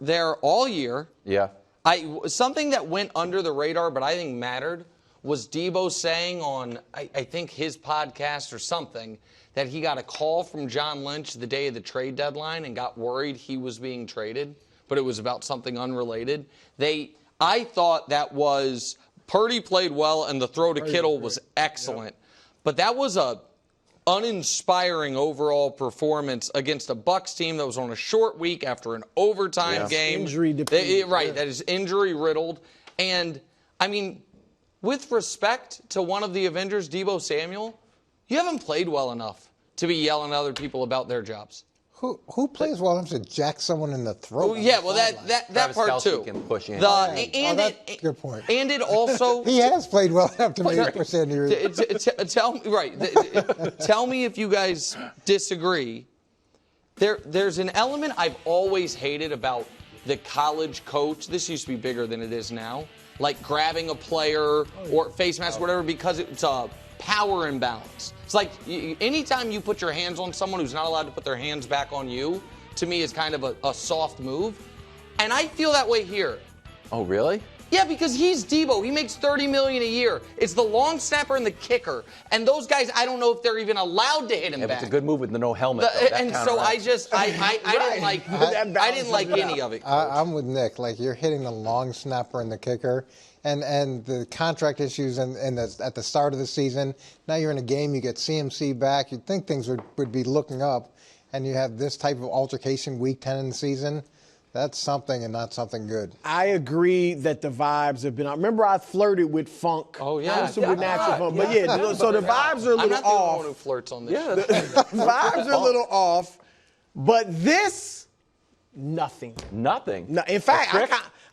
there all year. Yeah. Something that went under the radar, but I think mattered, was Deebo saying on, I think, his podcast or something, that he got a call from John Lynch the day of the trade deadline and got worried he was being traded, but it was about something unrelated. I thought that was, Purdy played well and the throw to Kittle was excellent, but that was a uninspiring overall performance against a Bucs team that was on a short week after an overtime game. Injury depleted. Right, that is injury riddled. And, I mean, with respect to one of the Avengers, Deebo Samuel, you haven't played well enough to be yelling at other people about their jobs. Who plays well enough to jack someone in the throat? Yeah, well, that part too. Can push in. Good point. And it also he has played well enough to make percent here. Tell me if you guys disagree. There's an element I've always hated about the college coach. This used to be bigger than it is now. Like grabbing a player or face mask, whatever, because it's a power imbalance. It's like anytime you put your hands on someone who's not allowed to put their hands back on you, to me is kind of a soft move. And I feel that way here. Oh, really? Yeah, because he's Deebo. He makes $30 million a year. It's the long snapper and the kicker. And those guys, I don't know if they're even allowed to hit him back. It's a good move with no helmet. And so I didn't like any of it. I'm with Nick. Like, you're hitting the long snapper and the kicker. And the contract issues at the start of the season. Now you're in a game, you get CMC back. You'd think things would be looking up. And you have this type of altercation week 10 in the season. That's something and not something good. I agree that the vibes have been out. Remember, I flirted with funk. Oh, yeah. Super natural funk. But yeah, so the vibes are a little off. I'm not the only one who flirts on this. Yeah, the vibes are a little off. But this, nothing. Nothing. No, in fact,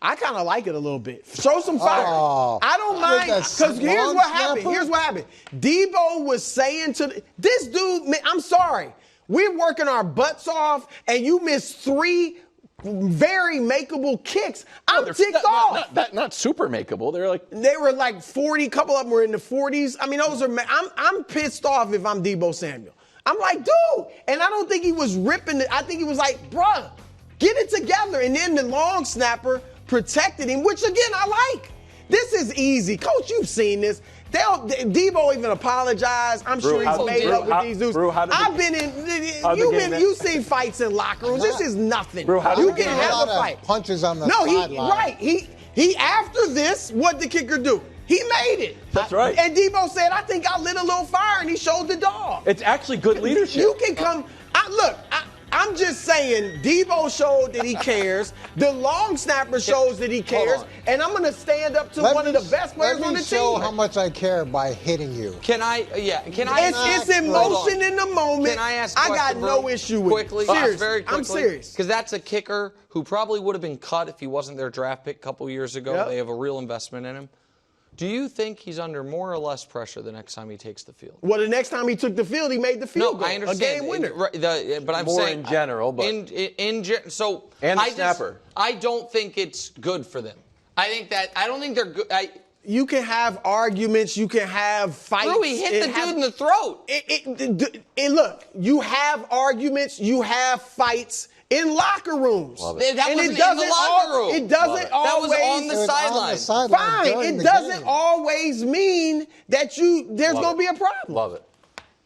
I kind of like it a little bit. Show some fire. I don't mind, because here's what happened. Here's what happened. Deebo was saying to this dude, man, I'm sorry. We're working our butts off, and you missed 3 very makeable kicks. I'm ticked off. Not super makeable. They were like 40. A couple of them were in the 40s. I mean, those are. I'm pissed off if I'm Deebo Samuel. I'm like, dude, and I don't think he was ripping it. I think he was like, bruh, get it together. And then the long snapper protected him, which again I like. This is easy, Coach. You've seen this. Deebo even apologized. I'm sure he's made up with these dudes. I've been in. You've seen fights in locker rooms. This is nothing. You can have a fight. Punches on the sideline. He after this, what did the kicker do? He made it. That's right. And Deebo said, "I think I lit a little fire," and he showed the dog. It's actually good leadership. You can come. I'm just saying, Deebo showed that he cares. The long snapper shows that he cares. And I'm going to stand up to one of the best players on the team. Let me show how much I care by hitting you. It's emotion in the moment. Can I ask I got no issue with it. Very quickly. I'm serious. Because that's a kicker who probably would have been cut if he wasn't their draft pick a couple years ago. Yep. They have a real investment in him. Do you think he's under more or less pressure the next time he takes the field? Well, the next time he took the field, he made the field goal. I understand. A game winner. But I'm more saying in general, but and the snapper. I don't think it's good for them. I don't think they're good. You can have arguments. You can have fights. Bro, he hit the dude in the throat. Look, you have arguments. You have fights in locker rooms. That wasn't in the locker room. It doesn't always. That was on the sideline. Fine. It doesn't always mean that there's going to be a problem. Love it.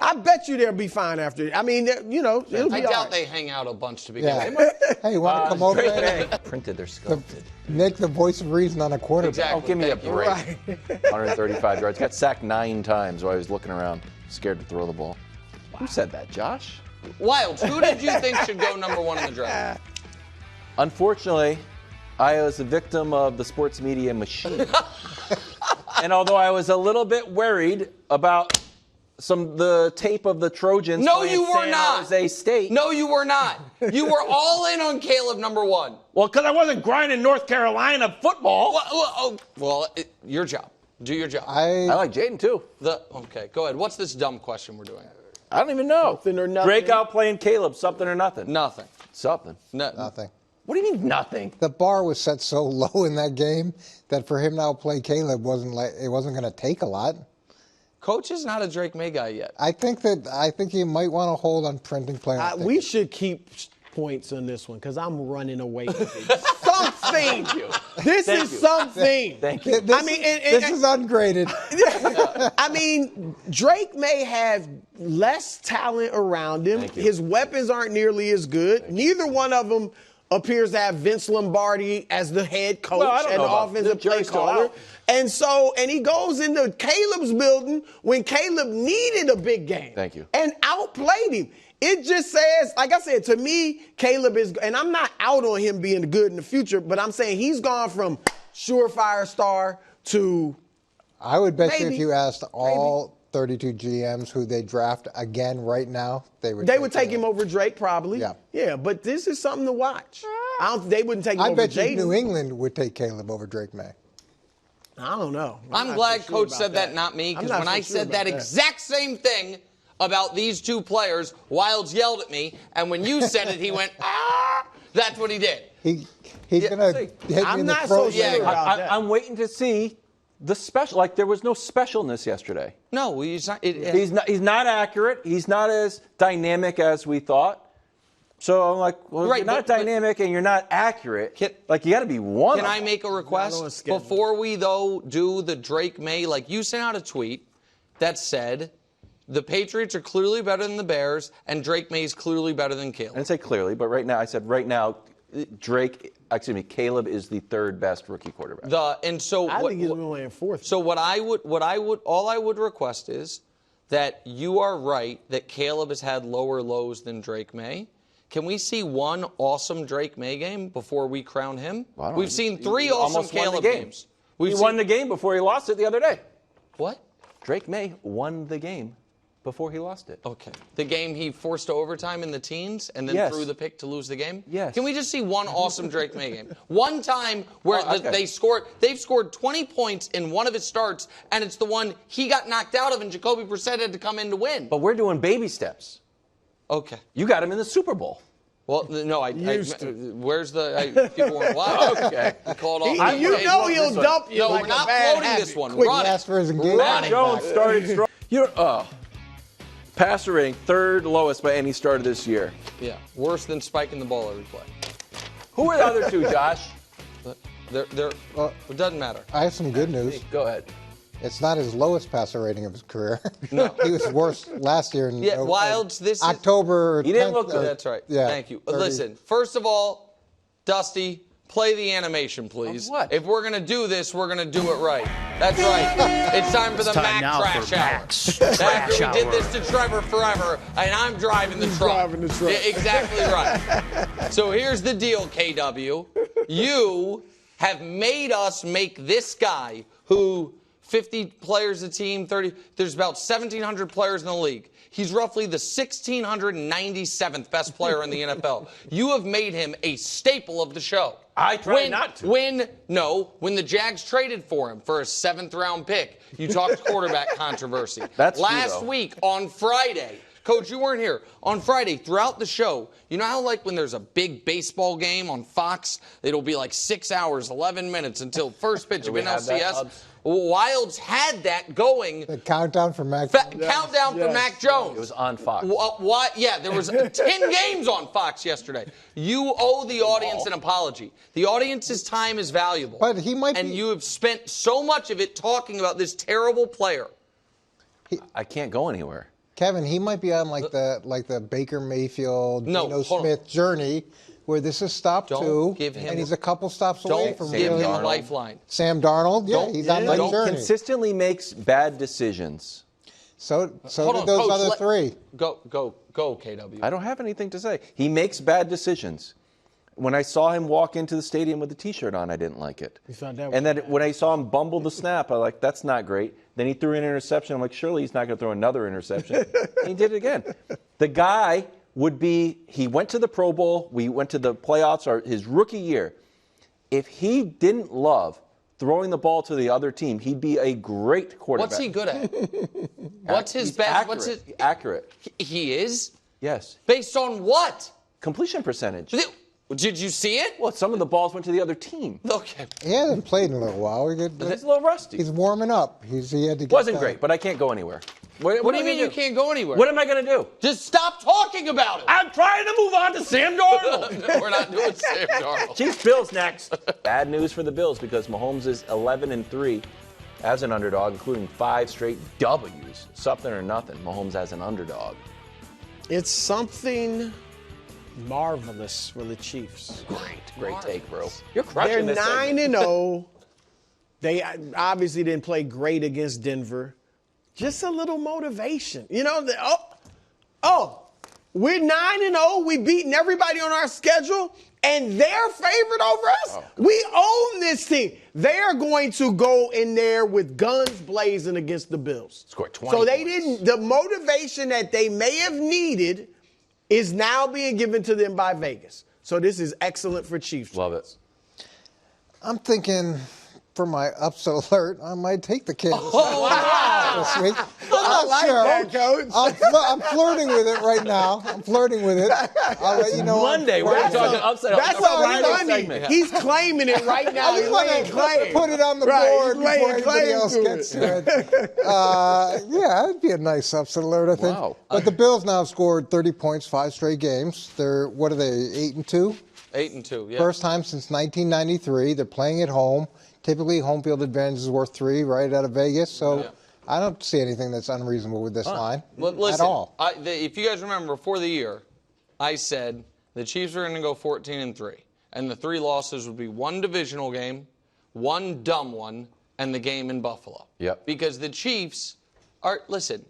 I bet you they'll be fine after it. I mean, it'll be all right. I doubt they hang out a bunch to begin with. Hey, you want to come over there? Printed, they're sculpted. Nick, the voice of reason on a quarterback. Exactly. Oh, give me a break. Right. 135 yards. Got sacked 9 times while I was looking around, scared to throw the ball. Who said that, Josh? Wilds, who did you think should go number 1 in the draft? Unfortunately, I was a victim of the sports media machine. And although I was a little bit worried about the tape of the Trojans playing San Jose State. No, you were not. You were all in on Caleb number 1. Well, because I wasn't grinding North Carolina football. Your job. Do your job. I like Jaden, too. Okay, go ahead. What's this dumb question we're doing? I don't even know. Something or nothing. Drake out playing Caleb, something or nothing. Nothing. Something. Nothing. What do you mean nothing? The bar was set so low in that game that for him to outplay Caleb wasn't going to take a lot. Coach is not a Drake May guy yet. I think he might want to hold on printing players. We should keep points on this one because I'm running away with it. Something. This is something. Thank you. This is ungraded. I mean, Drake may have less talent around him. Thank you. His weapons aren't nearly as good. Neither one of them appears to have Vince Lombardi as the head coach and offensive play caller. And he goes into Caleb's building when Caleb needed a big game. Thank you. And outplayed him. It just says, like I said, to me, Caleb is, and I'm not out on him being good in the future, but I'm saying he's gone from surefire star to I would bet you if you asked all 32 GMs who they draft again right now, they would take him over Drake probably. Yeah, but this is something to watch. They wouldn't take him over bet you Jaden. New England would take Caleb over Drake May. I don't know. I'm glad Coach said that, not me, because when I said that exact same thing about these two players, Wilds yelled at me, and when you said it, he went, ah! That's what he did. He's going to hit me I'm in the not throat. so sure about that. I'm waiting to see the special. Like, there was no specialness yesterday. No, he's not. He's not accurate. He's not as dynamic as we thought. So I'm like, well, Right, you're not dynamic and you're not accurate. You got to be one. Can I make a request before we though do the Drake May? Like, you sent out a tweet that said the Patriots are clearly better than the Bears and Drake May is clearly better than Caleb. I didn't say clearly, but right now I said Caleb is the third best rookie quarterback. I think he's only in fourth. So all I would request is that you are right that Caleb has had lower lows than Drake May. Can we see one awesome Drake May game before we crown him? Well, We've seen three awesome Caleb games. He won the game before he lost it the other day. What? Drake May won the game before he lost it. Okay. The game he forced to overtime in the teens and then threw the pick to lose the game? Yes. Can we just see one awesome Drake May game? One time where they've scored 20 points in one of his starts, and it's the one he got knocked out of and Jacoby Brissett had to come in to win. But we're doing baby steps. Okay. You got him in the Super Bowl. Well, no, where's the people weren't watching? Okay. He called off. He'll dump you. No, like we're not a bad floating habit. this one. Quick Run ask it. for his engagement. Matt Jones started strong. Passer rating, third lowest by any starter this year. Yeah, worse than spiking the ball every play. Who are the other two, Josh? It doesn't matter. I have some good news. Go ahead. It's not his lowest passer rating of his career. No. He was worse last year in Wilds, this October. He didn't 10th, look good. That's right. Yeah, Thank you. 30. Listen, first of all, Dusty, play the animation, please. Of what? If we're going to do this, we're going to do it right. That's right. It's time for the Mac Trash Hour. After we did this to Trevor forever, and I'm driving the truck. driving the truck. Yeah, exactly right. So here's the deal, KW. You have made us make this guy who 50 players a team, 30. There's about 1,700 players in the league. He's roughly the 1,697th best player in the NFL. You have made him a staple of the show. I tried not to. When the Jags traded for him for a 7th-round pick, you talked quarterback controversy. That's Last true, though. week on Friday, Coach, you weren't here. On Friday, throughout the show, you know how like when there's a big baseball game on Fox, it'll be like 6 hours, 11 minutes until first pitch of NLCS? Wilds had that going. The countdown for Mac. Countdown for Mac Jones. It was on Fox. What? Yeah, there was 10 games on Fox yesterday. You owe the audience an apology. The audience's time is valuable. But he might and be- you have spent so much of it talking about this terrible player. I can't go anywhere. Kevin, he might be on like the Baker Mayfield, Geno Smith journey, where this is stop two, and he's a couple stops away from give really him a lifeline. Sam Darnold, he's on that journey. Consistently makes bad decisions. So did those Coach, other three. Go, KW. I don't have anything to say. He makes bad decisions. When I saw him walk into the stadium with a T-shirt on, I didn't like it. And then when I saw him bumble the snap, I was like, that's not great. Then he threw an interception. I'm like, surely he's not going to throw another interception. And he did it again. The guy he went to the Pro Bowl, we went to the playoffs, or his rookie year. If he didn't love throwing the ball to the other team, he'd be a great quarterback. What's he good at? What's his He's best? Accurate. He is? Yes. Based on what? Completion percentage. Did you see it? Well, some of the balls went to the other team. Okay. He hasn't played in a little while. He's a little rusty. He's warming up. He had to get Wasn't great, but I can't go anywhere. What What do you mean you can't go anywhere? What am I going to do? Just stop talking about it. I'm trying to move on to Sam Darnold. No, we're not doing Sam Darnold. Chiefs Bills next. Bad news for the Bills because Mahomes is 11-3 as an underdog, including 5 straight W's. Something or nothing. Mahomes as an underdog. It's something marvelous for the Chiefs. Great take, bro. You're crushing They're this segment. 9-0. They obviously didn't play great against Denver. Just a little motivation. You know, we're 9-0. We beaten everybody on our schedule, and they're favored over us. Oh. We own this team. They're going to go in there with guns blazing against the Bills. Score 20 So they points. didn't. The motivation that they may have needed is now being given to them by Vegas. So this is excellent for Chiefs. Love it. I'm thinking for my upset alert, I might take the Kansas City this week. I'm not sure. that, Coach. I'm flirting with it right now. I'll let you know. Monday, we're That's talking a- upside. That's Friday a Friday segment. segment. He's claiming it right now. I He's just want laying claim. to put it on the Right, board he's before laying anybody claim else to gets it. to it. Yeah, it'd be a nice upset alert, I think. Wow. But the Bills now have scored 30 points, 5 straight games. They're, what are they, 8-2? 8-2, yeah. First time since 1993. They're playing at home. Typically, home field advantage is worth 3 right out of Vegas. So Yeah. I don't see anything that's unreasonable with this line Well, listen, at all. If you guys remember, before the year, I said the Chiefs are going to go 14-3, and the 3 losses would be 1 divisional game, 1 dumb one, and the game in Buffalo. Yep. Because the Chiefs are, listen,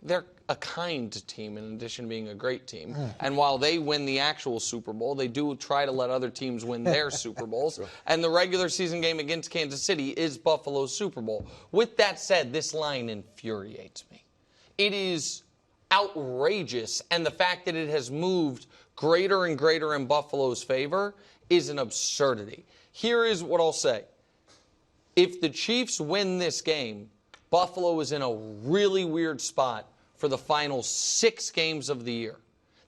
they're a kind team in addition to being a great team. And while they win the actual Super Bowl, they do try to let other teams win their Super Bowls. And the regular season game against Kansas City is Buffalo's Super Bowl. With that said, this line infuriates me. It is outrageous, and the fact that it has moved greater and greater in Buffalo's favor is an absurdity. Here is what I'll say. If the Chiefs win this game, Buffalo is in a really weird spot for the final 6 games of the year.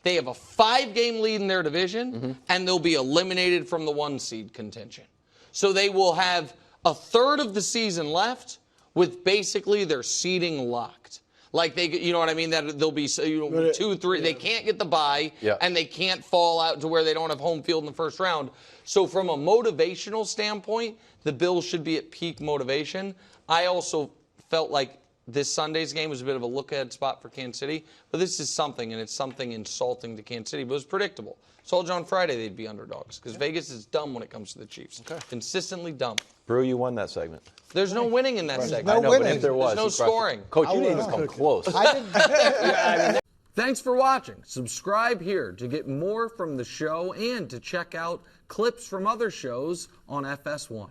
They have a 5-game lead in their division, and they'll be eliminated from the 1-seed contention. So they will have a third of the season left with basically their seeding locked. Like they, you know what I mean? That they'll be 2, 3. They can't get the bye, and they can't fall out to where they don't have home field in the first round. So from a motivational standpoint, the Bills should be at peak motivation. I also felt like this Sunday's game was a bit of a look-ahead spot for Kansas City, but this is something, and it's something insulting to Kansas City, but it was predictable. Told you on Friday they'd be underdogs because Vegas is dumb when it comes to the Chiefs. Consistently dumb. Brew, you won that segment. There's no winning in that segment. no I know, winning. but if there was, There's no you crushed it. scoring. Coach, you didn't even come close. Thanks for watching. Subscribe here to get more from the show and to check out clips from other shows on FS1.